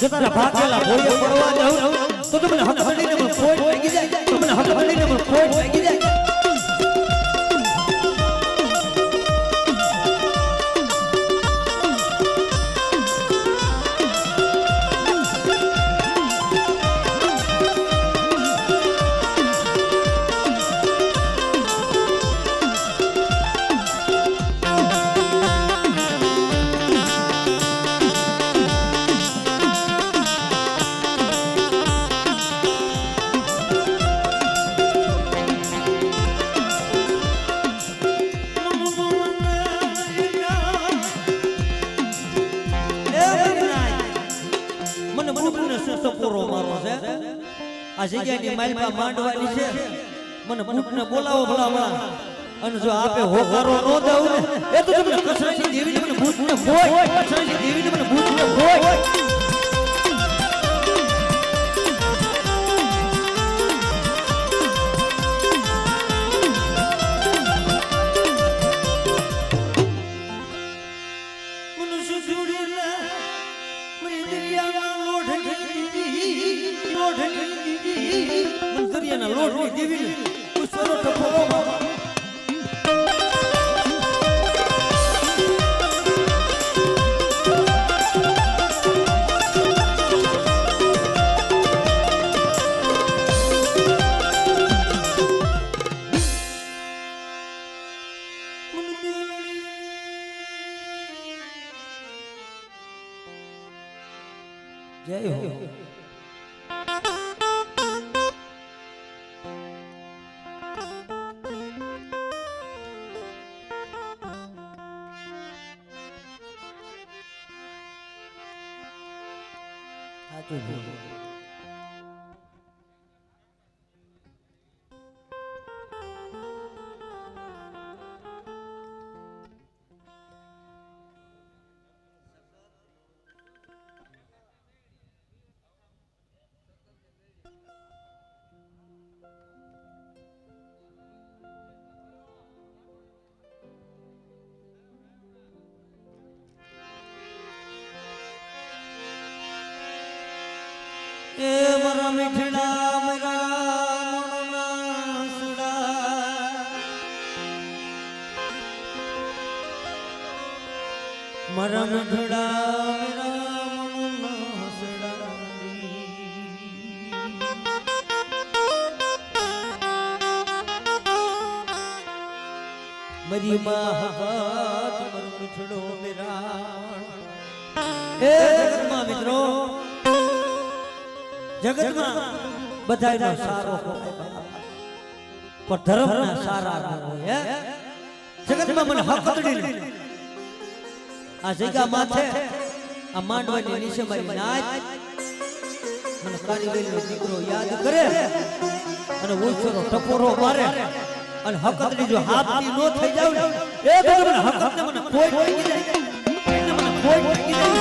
જો તારા ભાગેલા ભોળિયા પડવા જાઉં તો તમને હક હડીને પણ ખોટ લાગી જાય, તમને હક હડીને પણ ખોટ લાગી જાય. આ જગ્યાની માલમાં માંડવાની છે, મને બૂટને બોલાવો ભલામણ, અને જો આપે હોકારો નો દઉં ને એ તો તમને કસરાની દેવીને મને બૂટને ભોય, કસરાની દેવીને મને બૂટને ભોય. મંદરિયાના લોઢની દેવી ઉસરો ટપોરો બાબા જય હો. એ મારા મીઠડા મારા મનના સુડા, મારા મીઠડા મારા મનના સુડા, મરી માં મારો મીઠડો મેરા. એ જગતમાં મિત્રો, જગતમાં બધાયનો સારો હોય પણ ધર્મના સારા હોય. જગતમાં મને હક હકડીને આ જગ્યા માથે આ માંડવાની નીચે મારી નાચ મને કારીગરીનો દીકરો યાદ કરે અને ઓછોનો ટપોરો મારે અને હકડી જો હાથથી નો થઈ જાવ એ તો મને હકને મને કોઈ લાગી જાય, મને કોઈ લાગી જાય.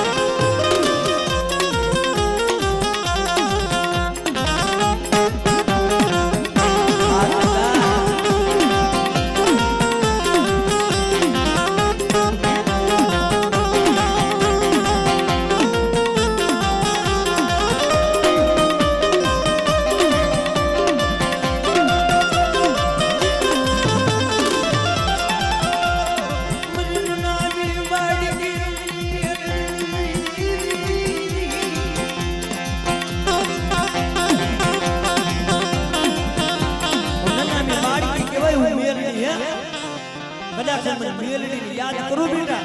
યાદ કરું બેટા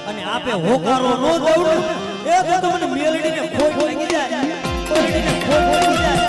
અને આપે હોકારો નો દઉં એ તો મને મેલડીને ખોટ લાગી જાય, મેલડીને ખોટ લાગી જાય.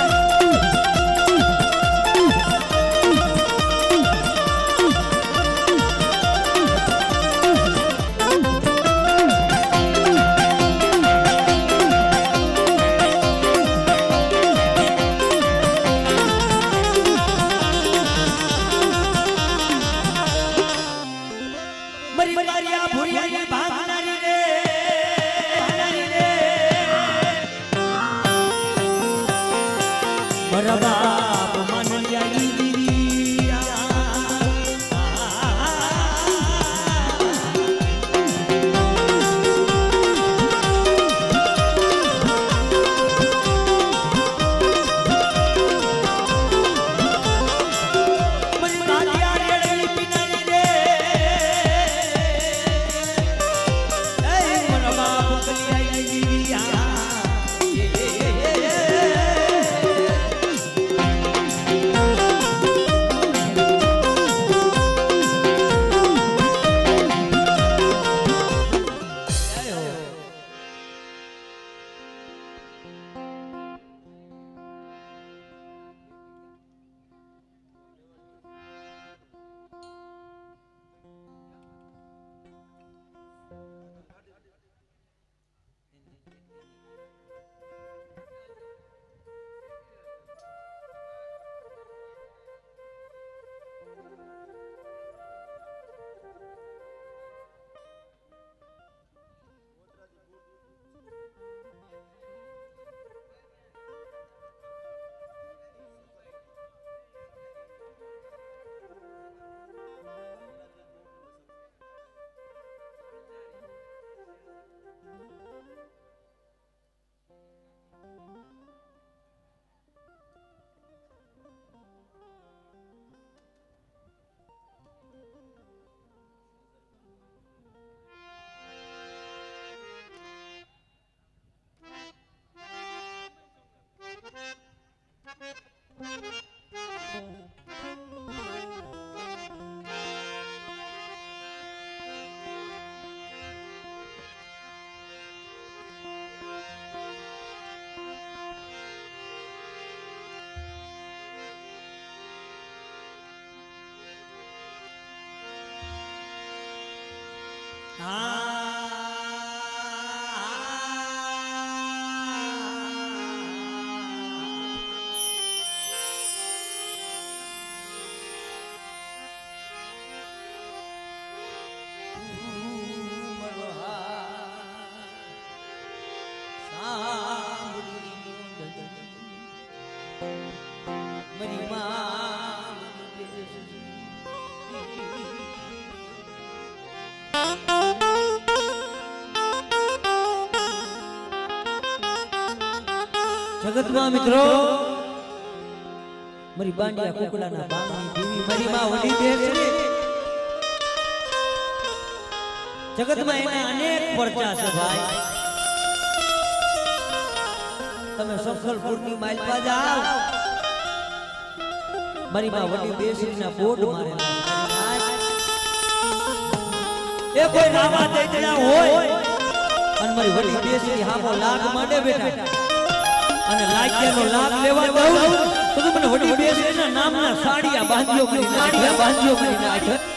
જગતમાં મિત્રો મારી બાંડિયા કુકડાના બાંગની દેવી મારી માં વડી દેવ છે જગતમાં એના અનેક પરચા છે ભાઈ તમે સફલપુરની માલપા જાઓ મારી માં વડી દેશના બોર્ડ મારેલા એ કોઈ રામા દેજડા હોય અને મારી વડી દેશની હામો લાગ માંડે બેઠા અને લાગ્યાનો લાભ લેવા દઉં તો મને વડી બેસના નામના સાડિયા બાંધ્યો કરી નાખ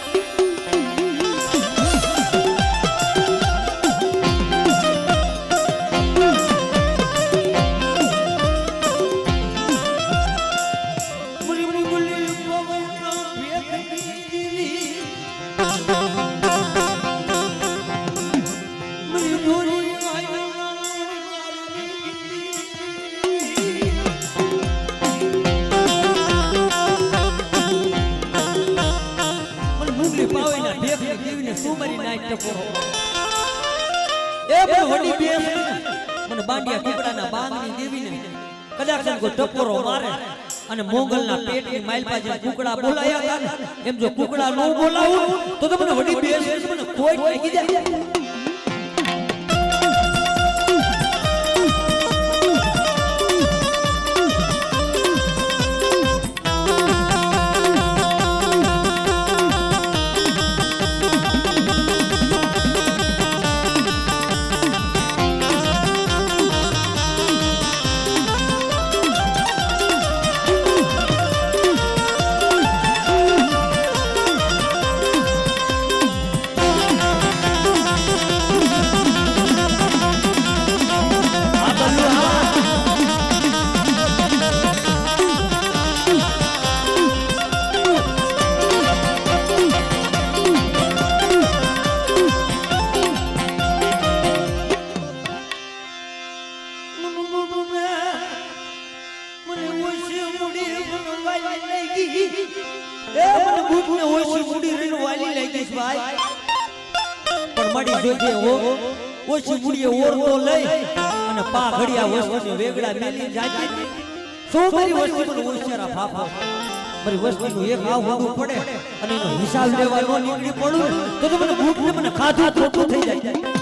મને બાંડિયા કુકડાના બાંગની દેવીને કદાચ કોઈ ટપોરો મારે અને મોગલના પેટની માલપા જે કુકડા બોલાયા હતા એમ જો કુકડા નો બોલાવું તો મને વડી બેસ મને કોઈ લાગી જાય ઓછી મૂડીએ ઓરતો લઈ અને પા ઘડિયા વસ્તુને વેગડા મેલી જાતી સો મારી વસ્તુનો હોશિયારા ફાફા મારી વસ્તુનું એક આવ હોવું પડે અને એનો હિસાબ લેવાનો નીકળી પડું તો મને બૂટને મને ખાધું ખોટું થઈ જાય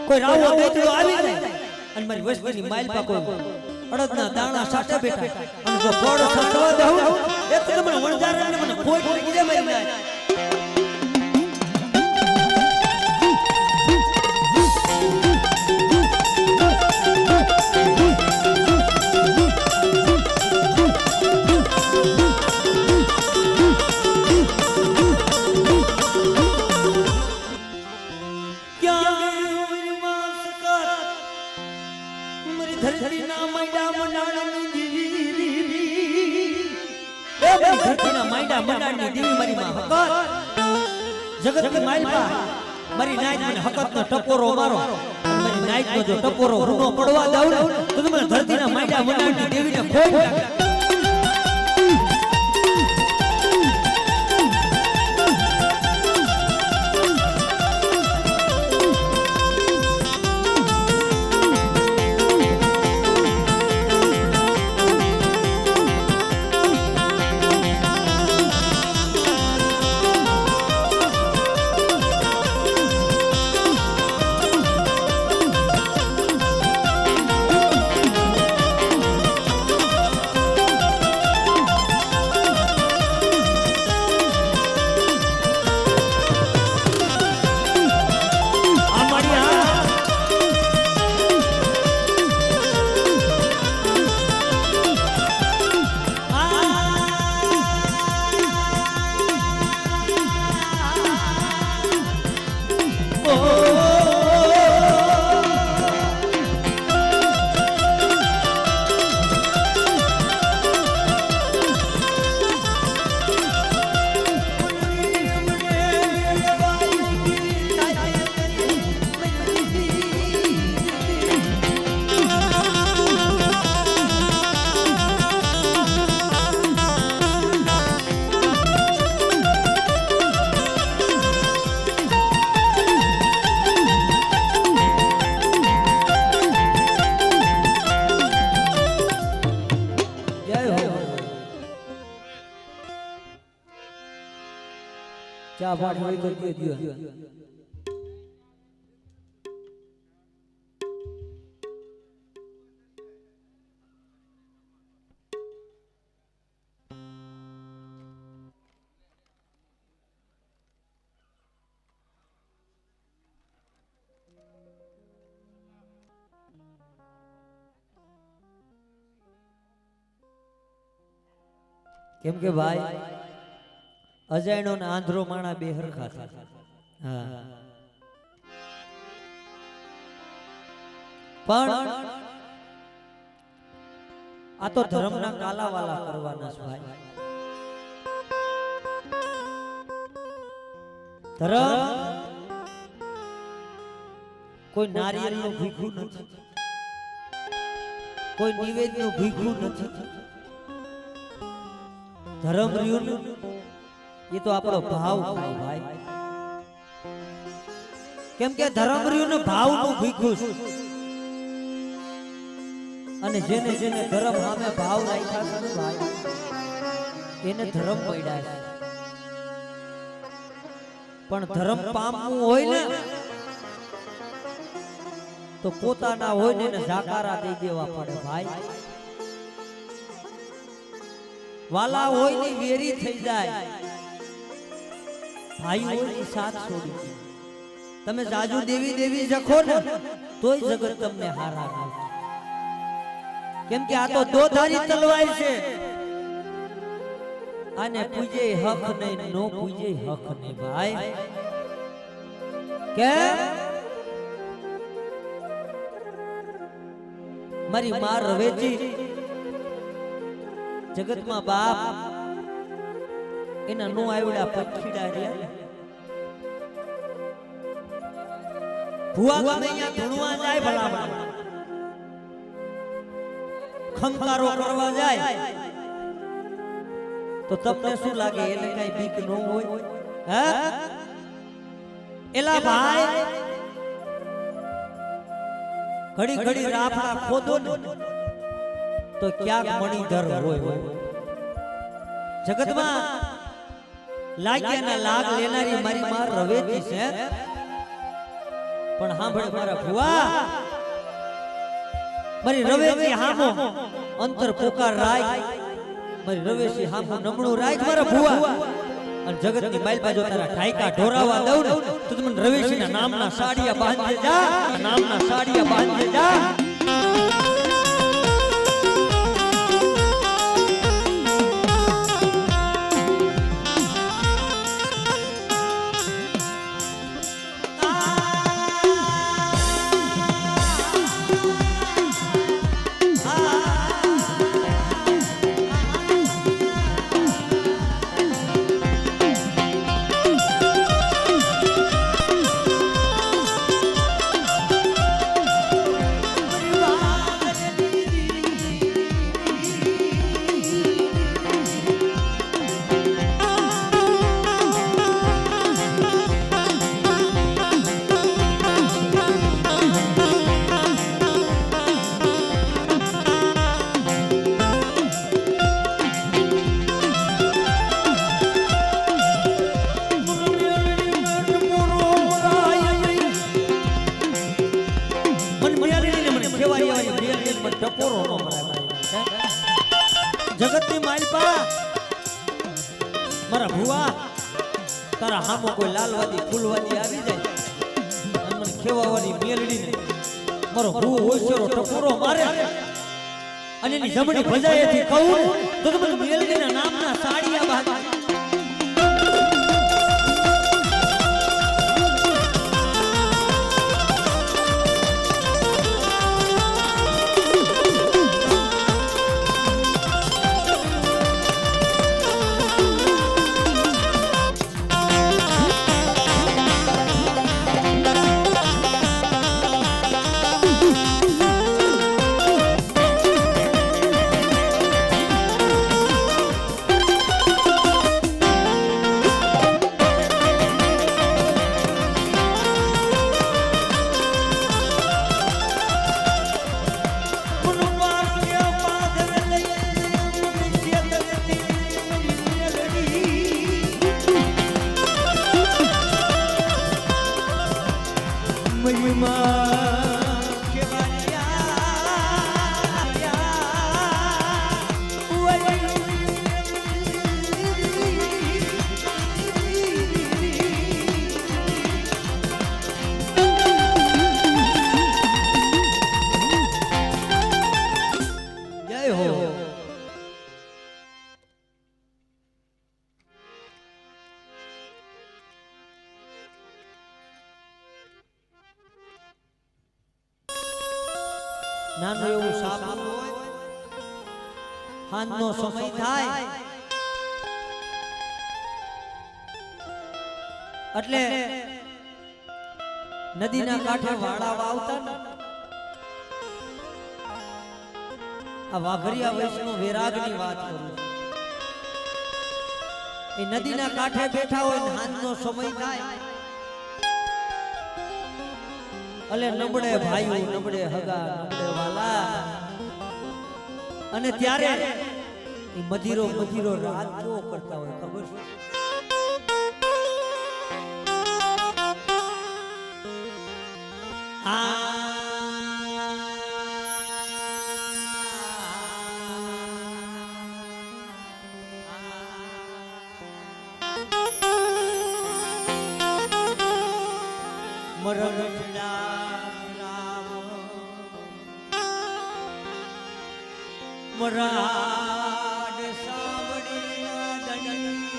કોઈ રાવો દેતડો આવી જાય અને મારી વસ્તીની માલપા કોઈ અડદના દાણા સાટે બેઠા અને જો ફળ સટવા દઉં એક તો મને વણજારાને મને કોઈ લાગી જાય મારી માં જગતની માલપા મારી નાઈટ મને હકતનો ટપોરો મારો મારી નાઈટનો જો ટપોરો રૂનો પડવા દઉં તો મને ધરતીના માયડા મંડાણની દેવીને ખોટ લાગે ચા પાણી હોય તો દે દે કેમ કે ભાઈ અજાયણો ને આંધળો માણા બે હરખા છે હા પણ આ તો ધર્મના કાલાવાલા કરવાના છે ભાઈ ધર્મ કોઈ નારિયેળનું ભીખું નથી કોઈ નિવેદનું ભીખું નથી ધર્મ રહ્યું એ તો આપણો ભાવ થાય ભાઈ કેમ કે ધર્મ રહ્યું ને ભાવ નું ભીખું અને જેને જેને ધર્મ સામે ભાવ રાખ્યા છે ને ભાઈ એને ધર્મ પડ્યા છે પણ ધર્મ પામવું હોય ને તો પોતાના હોય ને એને જાકારા દઈ દેવા પડે ભાઈ વાલા હોય ને વેરી થઈ જાય ભાઈ હોય ને સાથ છોડી દે તમે જાજુ દેવી દેવી જખો ને તોય જગત તમને હારા લાગે કેમ કે આ તો દો ધારી તલવાર છે આને પૂજે હક નહીં નો પૂજે હક નહીં ભાઈ કે મારી માં રવેજી જગતમાં બાપ એના નો આવડા પખીડા રહ્યા ભુવા ગમે અહીંયા ધૂણવા જાય ભલા ખંકારો કરવા જાય તો તમને શું લાગે એને કઈ બીક ન હોય હે એલા ભાઈ ઘડી ઘડી રાફડા ખોદો ને તો ક્યાંક મણિધર હોય જગતમાં લાગ્યાના લાગ લેનારી મારી માં રવેજી છે પણ સાંભળે મારા ભુવા મારી રવેજી હામો અંતર પોકાર રાખ મારી રવેજી હામો નમણું રાખ મારા ભુવા અને જગતની માઇલ બાજુ તારા ઢાઈકા ઢોરાવા દઉં ને તો તમને રવેજીના નામના સાડિયા બાંધજે જા નામના સાડિયા બાંધજે જા જગતની માલપા મારા ભુવા તારા હામો કોઈ લાલવાદી ફૂલવાદી આવી જાય અને મને ખેવાવાની મેલડી ને મારો ભૂવો હોશિયારો ટપોરો મારે અને એની જમણી ભજાએથી કહું તો મને મેલડીના નામના સાડિયા બાંધે નાનું એવું સાપું હોય હાંજનો સમય થાય એટલે નદીના કાંઠે વાળા વાવતા ને આ વાઘરિયા વૈષ્ણવ વિરાગની વાત કરું એ નદીના કાંઠે બેઠા હોય ને હાંજનો સમય થાય અલે નબળે ભાઈઓ નબળે હગા નબળે વાલા અને ત્યારે એ મધીરો મધીરો રાત કેવો કરતા હોય ખબર છે મરાડ સાવડીના દંડી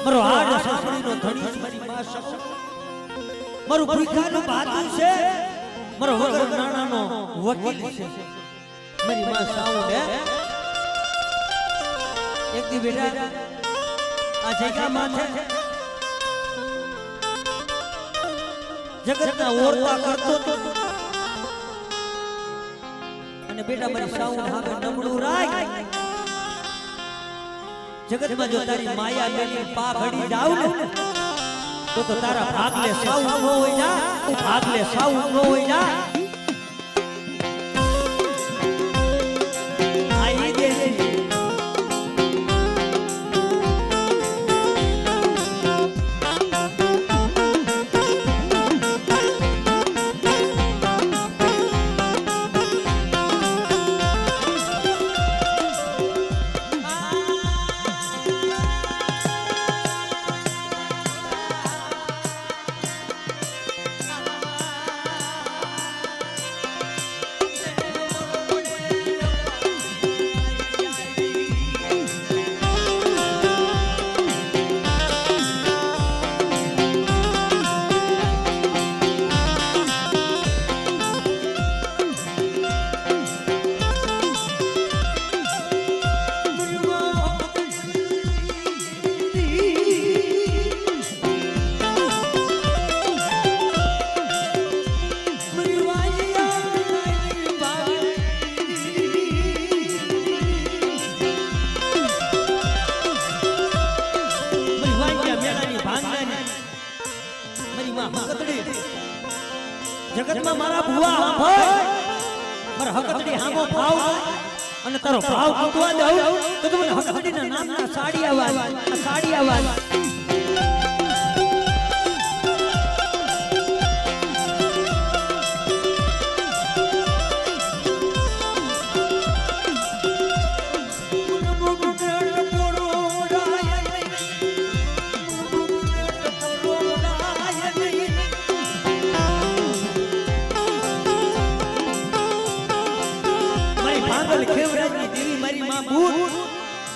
મરો હાડ સાવડીનો ધણી મારી માં સૌ મારું ભૂખાનું બાતું છે મારો વગર નાણાનો વકીલ છે મારી માં સાઉન્ડ એક દી બેટા આ જગ્યા માથે જગતના ઓરતા કરતો તો અને બેટા મારી સાઉન્ડ હામે નમણું રાખ જગતમાં જો તારી માયા લેલી પા ઘડી જાવ ને તો તારા ભાગલે સાઉન્ડ ન હોય જા ભાગલે સાઉન્ડ ન હોય જા આઈ દે જગતમાં મારા ભુવા સાંભળ મારા હકતડી હામો ભાવ અને તારો ભાવ કૂટવા દઉં તો તમને હકતડીના નામના સાડી આવાજ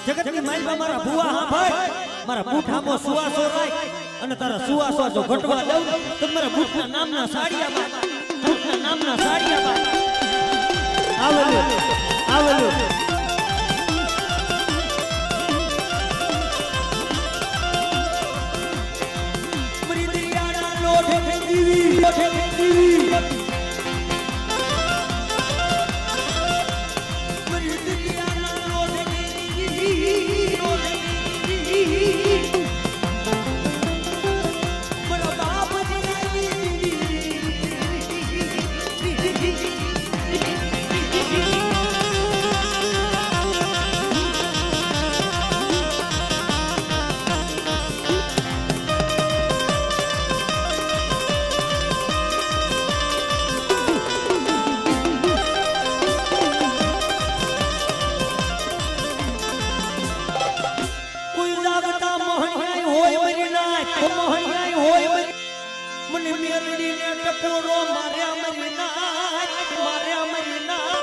જગતની માલમાં મારા ભુવા સાંભળ મારા બૂઠામો સુવાસો રાખ અને તારા સુવાસો જો ઘટવા દઉં તો મારા બૂઠના નામના સાડિયામાં આવેલું મરી દરિયાના લોઠે દીવી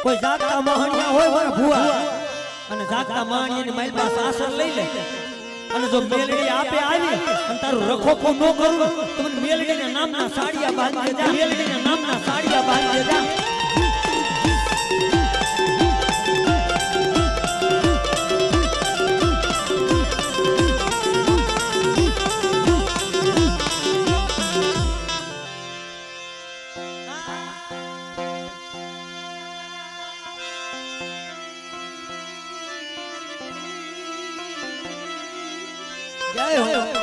કોઈ જાગતા મોહણિયા હોય મારા ભુવા અને જાગતા માણી ને મારી પાસે આસર લઈ લે અને જો મેલડી આપે આવી અને તારું રખોખો ન કરું તો મને મેલડીના નામના સાડિયા બાંધી જા મેલડીના નામના સાડિયા બાંધી જા જય હો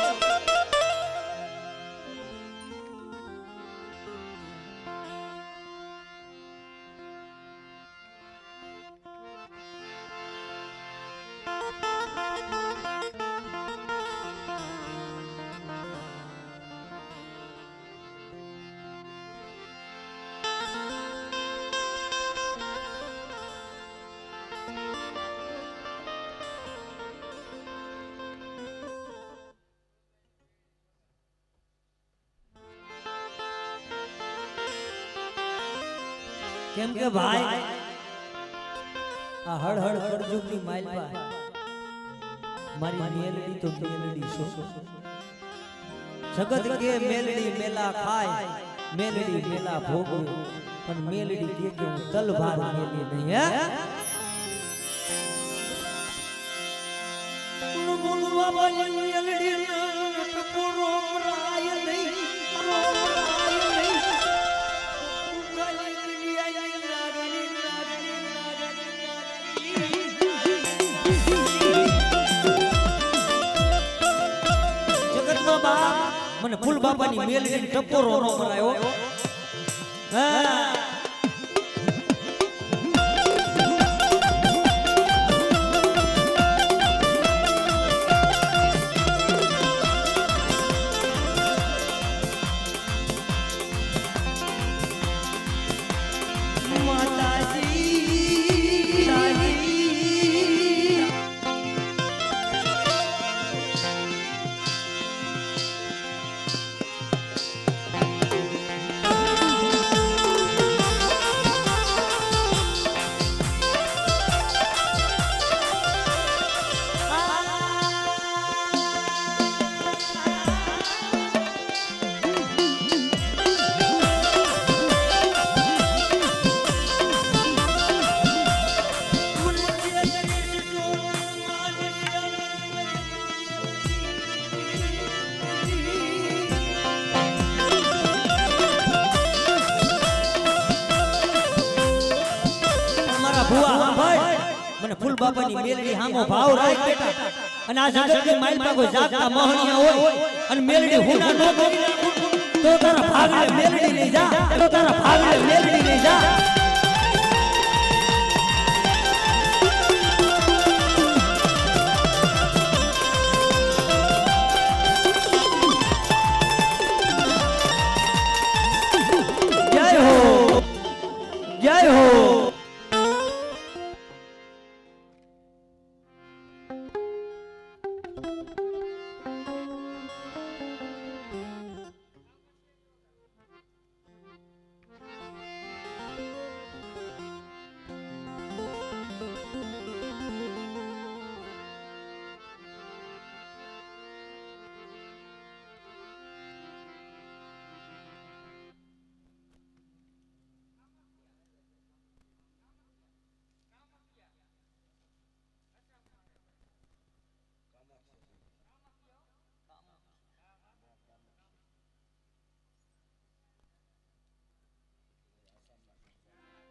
કેમ કે ભાઈ આ હળ હળ કરજુગની માલપા મારી મેલડી તો મેલડી છો જગત કે મેલડી મેલા ખાય મેલડી મેલા ભોગવે પણ મેલડી કે હું તલવાર મેલી નહીં હે બોલવા વાળી મેલડી ના પૂરો રાય નહીં મને ફૂલ બાપાની મેલડી ટપોરો નો મરાયો હા મને ફૂલ બાપાની મેલડી હામો ભાવ રાખ બેટા અને આ જગતની માલપા કોઈ જાગતા મોહણિયા હોય અને મેલડી હુના નો કરી તો તારા ભાગલે મેલડી લઈ જા તો તારા ભાગલે મેલડી લઈ જા જય હો જય હો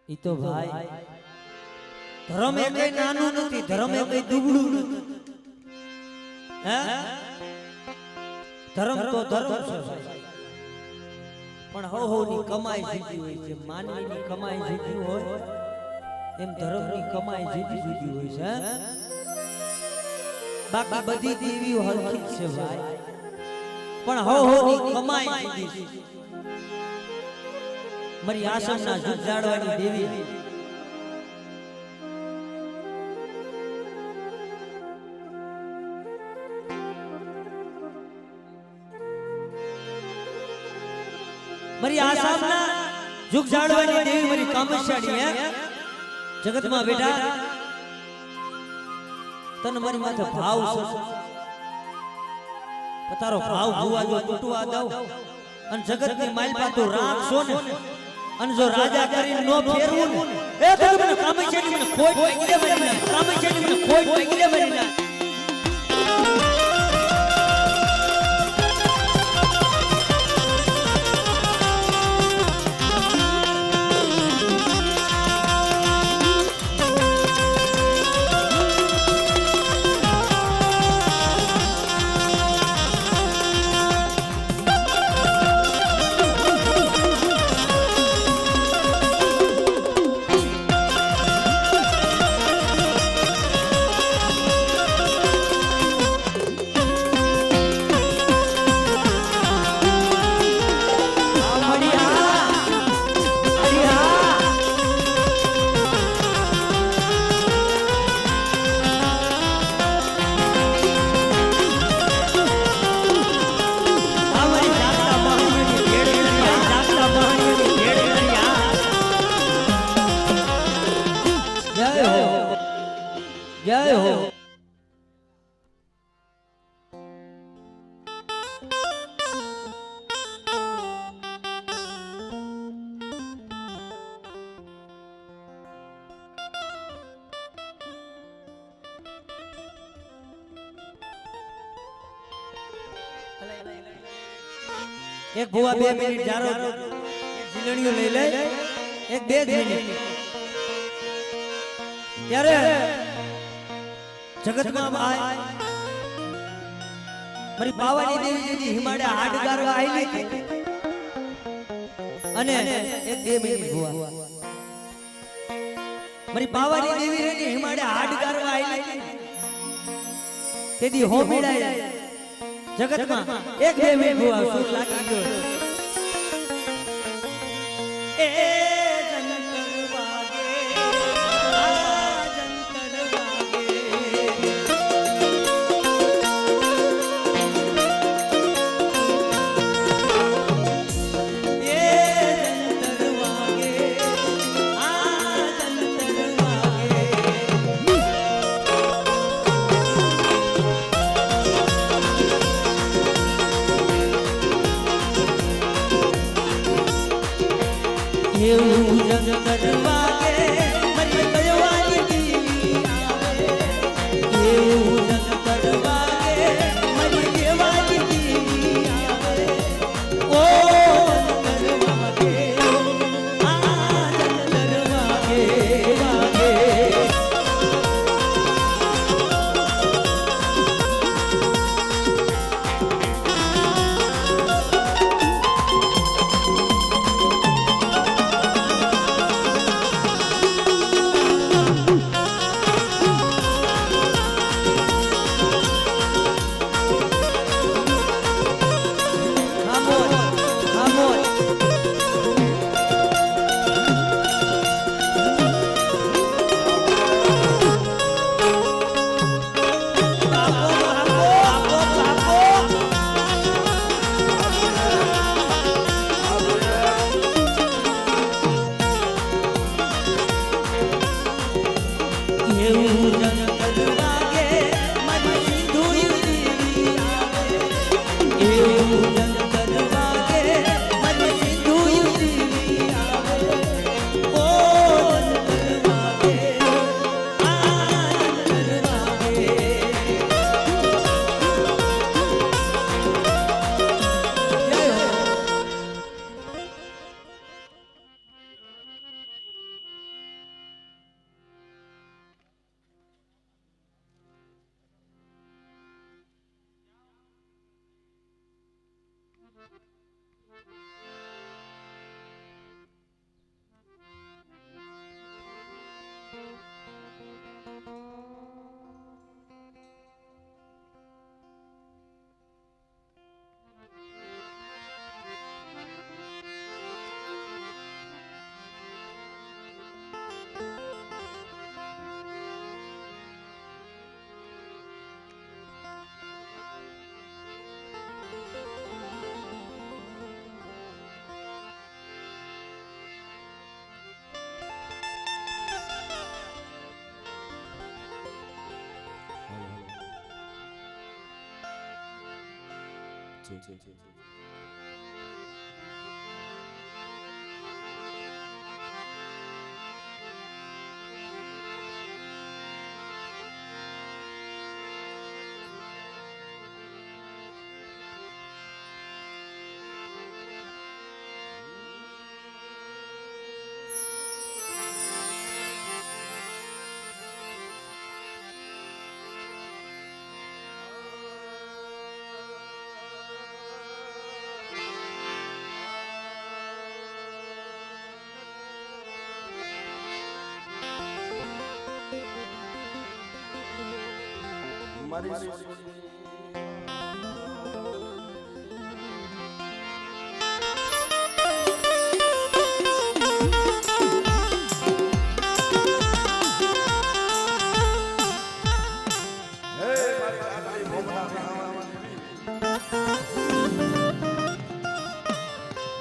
ઈ તો ભાઈ ધર્મ એ કઈ નાનું નથી ધર્મ એ કઈ દુબળું નથી હે ધર્મ તો ધર્મ છે પણ હો ની કમાઈ જુદી હોય છે માનવીની કમાઈ જુદી હોય એમ ધર્મની કમાઈ જુદી જુદી હોય છે બાકી બધી દેવી હરખી છે ભાઈ પણ હો ની કમાઈ જુદી છે મારી આસમના જુગ જાડવાની દેવી મારી આસમના જુગ જાડવાની દેવી મારી કામશાળી હે જગતમાં બેટા તને મારી માથે ભાવ છે તારો ભાવ ભુવા જો તૂટવા દઉં અને જગતની માલપા તું રાખશો ને અને જો રાજા કરીને નો ફેરવું ને એ તો મને કામે છે મને ખોટ પડી દે મને કામે છે મને ખોટ પડી દે મને जय हो एक बुआ 2 मिनिट जारो झीलणियों ले ले एक 2 मिनिट यार जगत में आए मरी पावानी देवी जी हिमाड़े हाड गारवा आईली थी अने एक 2 मिनिट हुआ मरी पावानी देवी रे हिमाड़े हाड गारवा आईली थी तेदी हो मिलाया जगत में एक 2 मिनिट हुआ सुर लागी गयो ए जंतर वागे आ जंतर वागे ए जंतर वागे आ जंतर वागे એવું જંતર વાગે મરી ગયોવાલી દેવી આવે એવું જંતર વાગે મરી ગયોવાલી દેવી આવે ઓ જંતર વાગે આ જંતર વાગે વાગે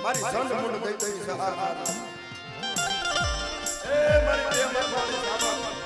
મારી સંત મુંડ ગઈ ગઈ સહારા એ મારી બે મારી સાબા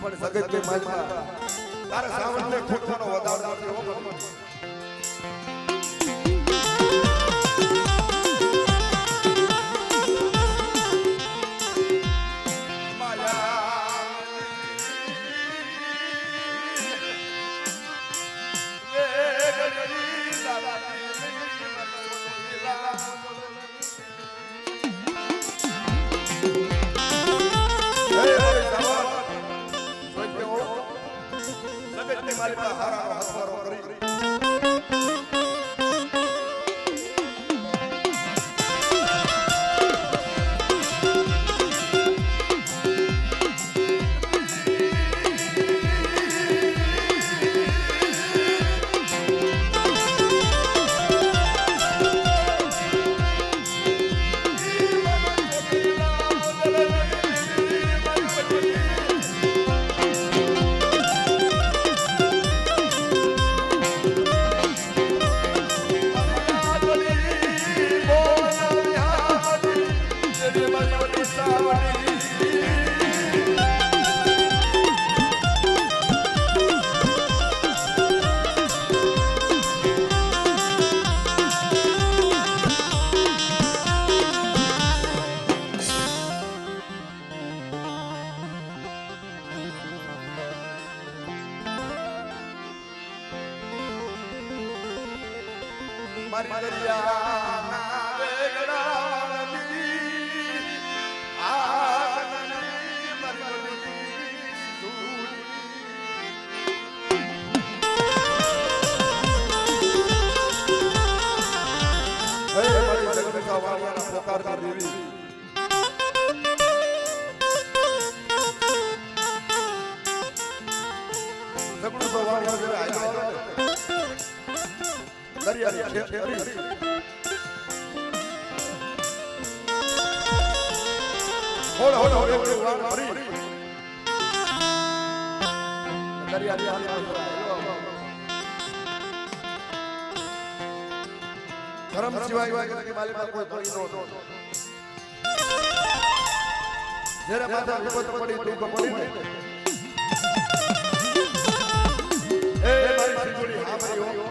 પણ જગત કે માલમાં તારા સાવણને ખૂટવાનો વધારો નથી હો ભગવાન મારી પાસે હારાનો હથવારો કરી મારી દરિયાના વેગડા નદી આ નદી મરમરી ધૂળી હે મારી જગતના વાળાના પ્રકાર દેવી સગડું તો વાળા જે આયો આવે દરિયા ખેરી હોળ હોળ હોળ વાળ ભરી દરિયા ધર્મ સિવાય કે માલિકા કોઈ કોઈ નો જેરા માથા વિપત પડી દુઃખ પડી એ મારી સિંધુડી હા ભાઈ હો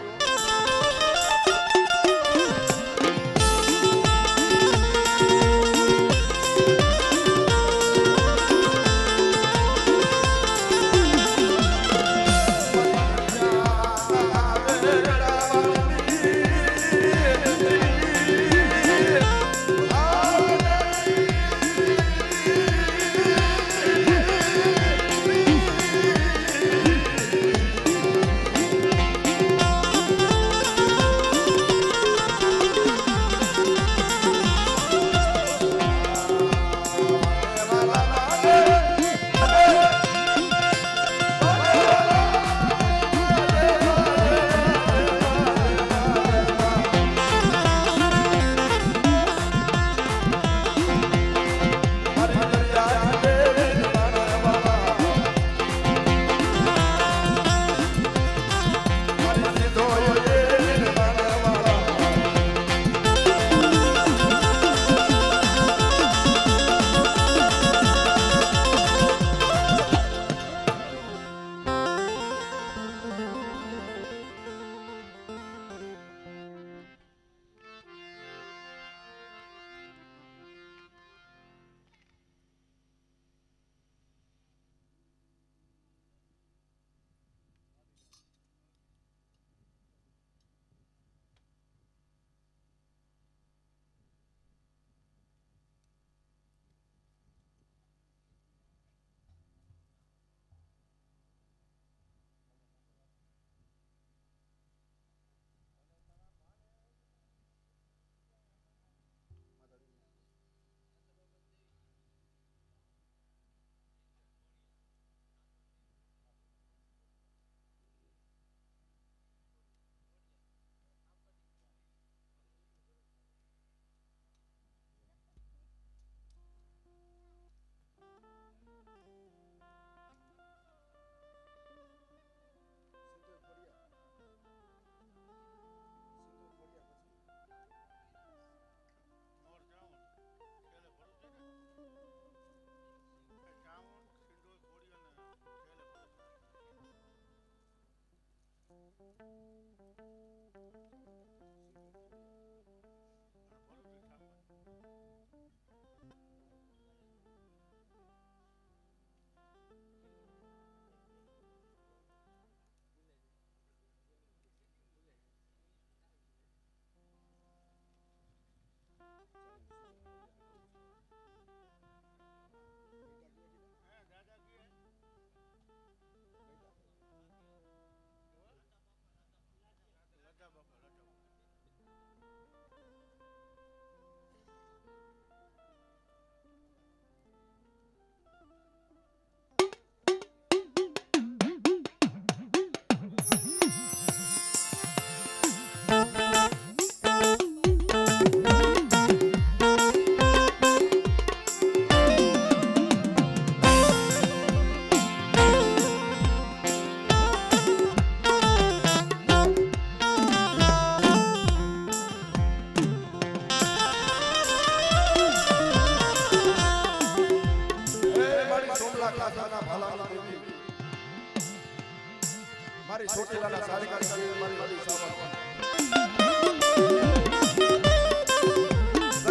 મારી ચોટીલાના સારિકારી મારી વાલી સાવર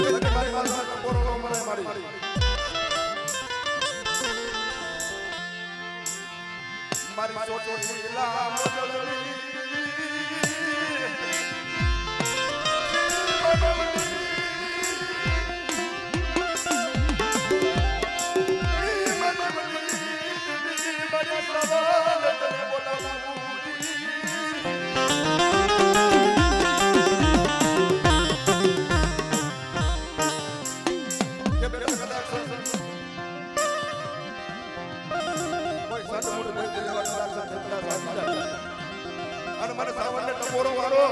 જગત મારી વાલી ટપોરો મને મારી મારી ચોટીલા મોજલની અને મને સાવરને ટપોરો વાળો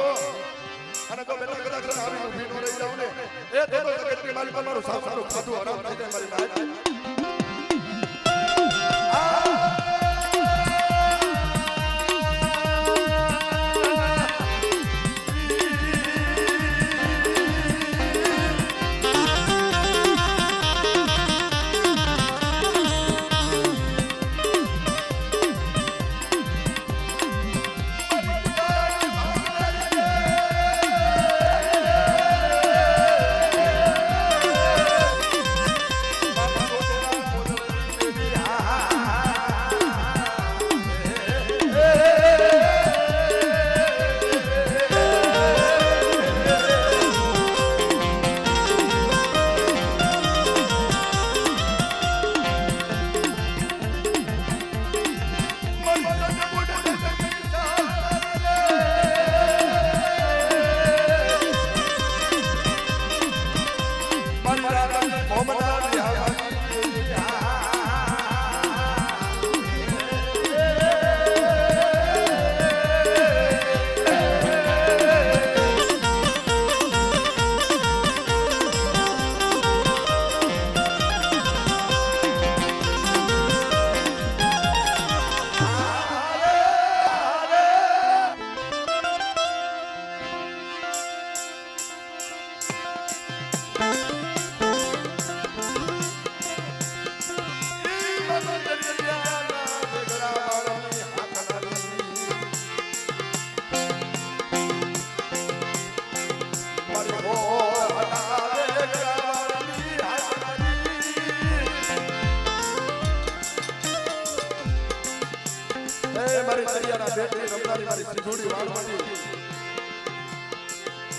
અને જો બેટા કદાચ આવી ઊભી નો રહી જાવ ને એ તો જગતની મારી પર મારું સાવરનું ખાધું હરામ થઈ જાય મારી નાય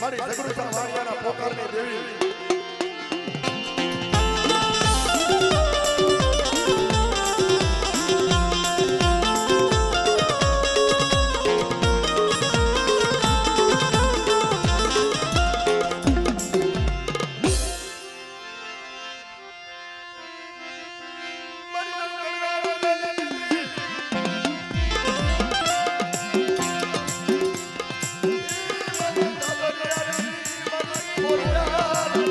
મારી જગરુતા વાળિયાના પોકારની દેવી Oh,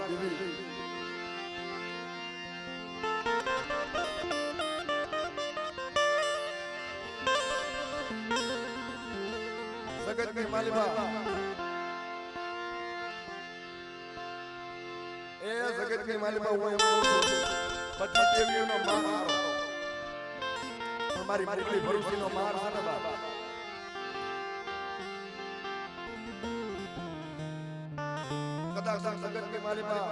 દેવી જગતની માલિકા એ જગતની માલિકા હું એમ કહું છું બધી દેવીઓનો માર મારો પણ મારી મારી ભરૂચીનો માર છે ને બાબા કદાચ જગતની માલિકા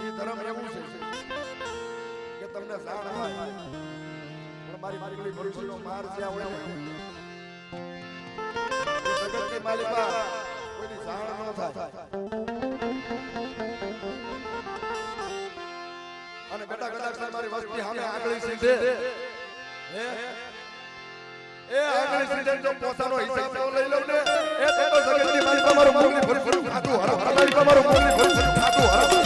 એ ધર્મ એવું છે કે તમને જાણ હોય પણ મારી મારી ભરૂચીનો માર જ્યાં હોય જગતની માલિકા કોઈની જાણ ન થાય અને બેટા કદાચ મારી વસ્તી સામે આગળી સીધે એ આગળી સીધે જો પોતાનો હિસાબ ન લઈ લઉં ને એ તો જગતની માલિકા મારું મોગલી ભરભરું ખાતું હરફ માલિકા મારું મોગલી ભરભરું ખાતું હરફ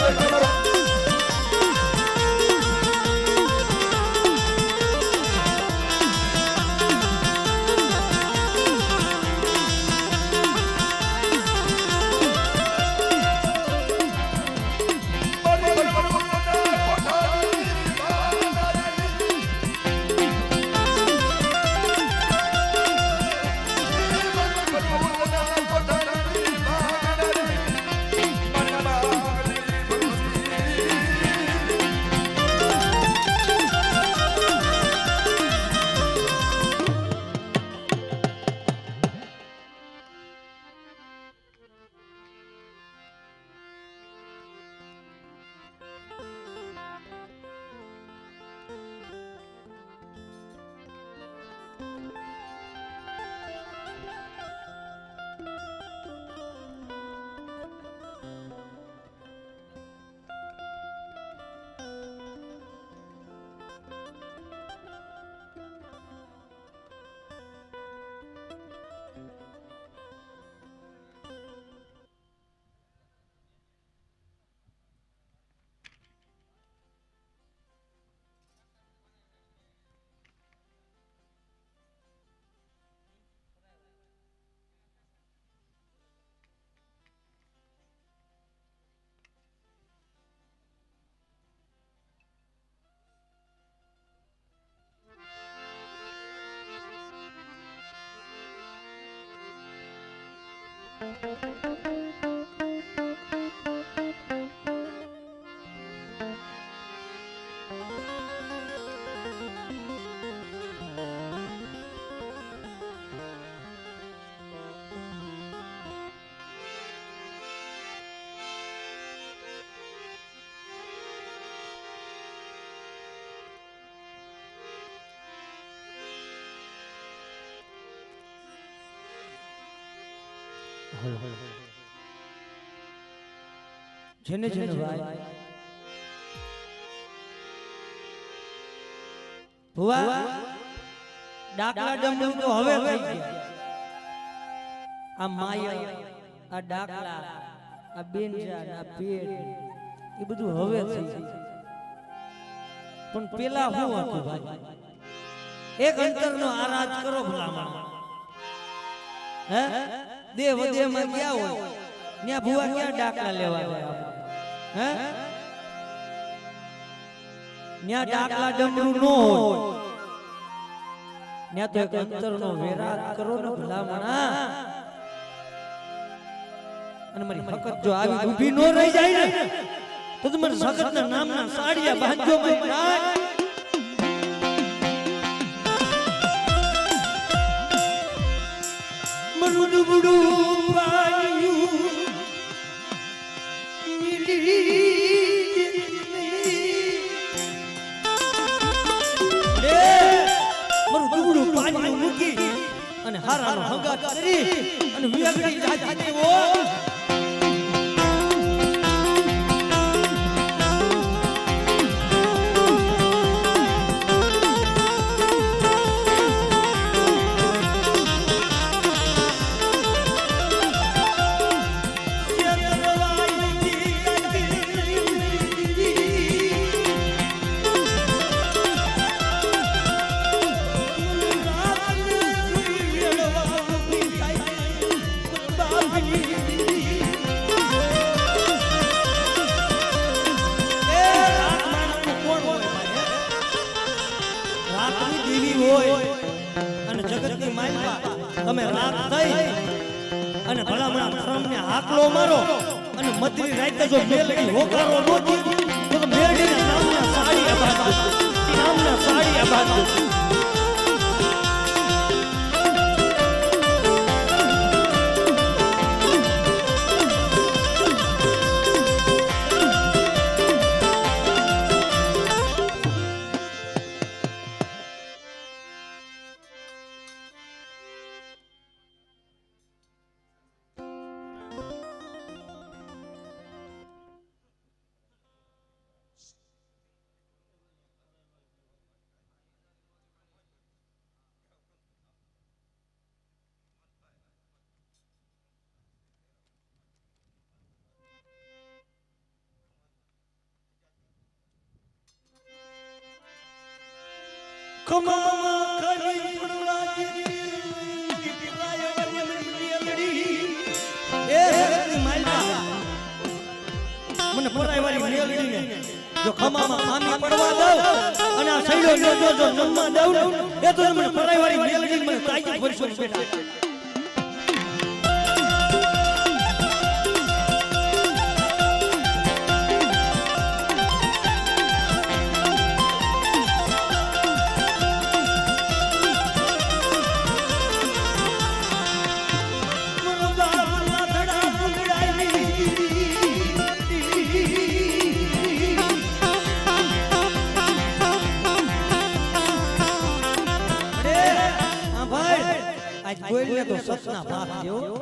જેને જેને ભાઈ ભુવા ડાકલા ડમડમ તો હવે થઈ ગયા આ માયા આ ડાકલા આ બેનજા આ પેટ એ બધું હવે થઈ ગયું પણ પેલા શું હતું ભાઈ એક અંતરનો આરાધ કરો ભલામણ હે દેવ દેવમાં ગયા હોય ત્યાં ભુવા ક્યાં ડાકલા લેવા ગયા હે ત્યાં ડાકલા ડમરું ન હોય ત્યાં તો એક અંતરનો વેરાગ કરો ને ભલામણા અને મારી હકત જો આવી ઊભી ન રહી જાય ને તો તમારે સગતના નામના સાડિયા બાંધજો મારી મરુડું પાયું મરુડું પાયું મૂકી અને હારાનો હંગાત કરી અને વિયાગડી જાતી ઓ Bye. ભલામણા ધર્મને હાકલો મારો અને મધરી રાતે જો મેલડી હોકારો નો દીધો તો મેલડીના નામના સાડી આબાદ નામના સાડી આબાદ કમા કરી પડવાજી પીરાય મેલડી એ હરતી માલવા મને પરાય વાળી મેલડીને જો ખમામાં ખામી પડવા દઉં અને આ સૈડો જો જમવા દઉં એ તો મને પરાય વાળી મેલડી મને તાજી પરસો બેટા બોલને તો સપના બાપ જેવો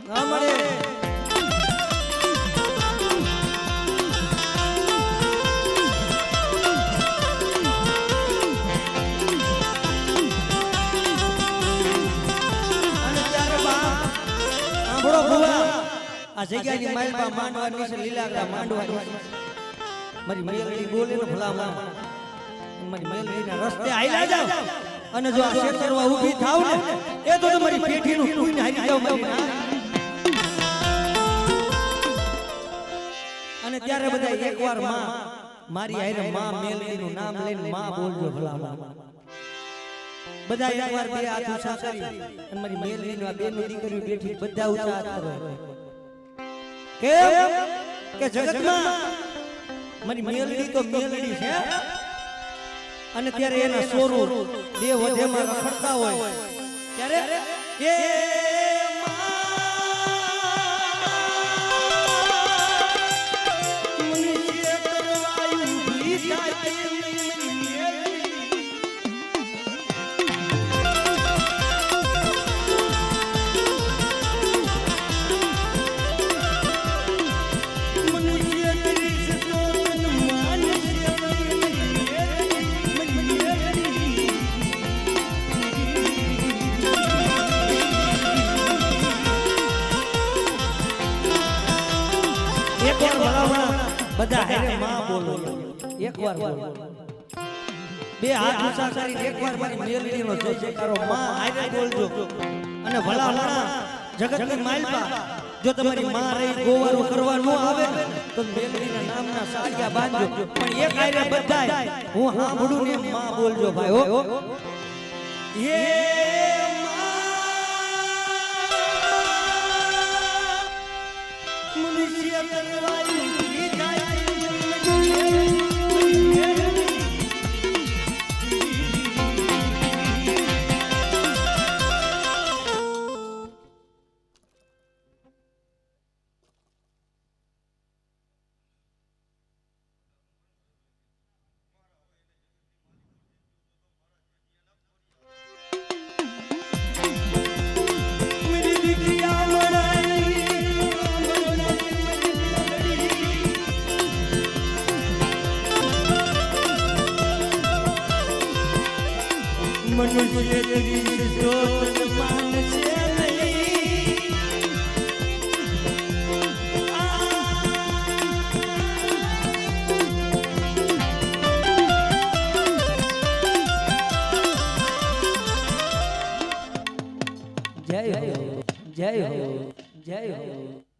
ના મળે આ જગ્યાની માલપા માંડવાની છે લીલાગડા માંડવાની મારી મેલડી બોલે ને ભલામા મારી મેલડીના રસ્તે આયલા જાવ અને જો આ શેતરવા ઊભી થાવ ને એ તો તમારી પેઠીનું કુઈને હારી જાવ મારી અને ત્યારે બધા એકવાર માં મારી હારે માં મેલડીનું નામ લઈને માં બોલજો ભલામા બધા એકવાર બે હાથ ઊંચા કરી અને મારી મેલડીનું આ બેનું દીકરી બેઠી બધા ઊંચા હાથ કરો કેમ કે જગતમાં મારી મેલડી તો મેલડી છે અને ત્યારે એના સોરું દેવ વધેમાં રખડતા હોય ત્યારે એ બધા હેરે માં બોલો એકવાર બોલો બે હાથ ઊંચા કરી એકવાર મારી મેલડીનો જય જયકારો માં આરે બોલજો અને ભલા ભલા જગતની માલપા જો તમારી માં રહી ગોવારું કરવા ન આવે તો મેલડીના નામના સાડિયા બાંધજો પણ એક આરે બધાય હું સાંભળું ને માં બોલજો ભાઈ હો એ મનુષ્ય કરવાયું ઈ જાય મનુષ્ય ત્રીસ સ્ત્રોત માનશે નહીં જય હો જય હો જય હો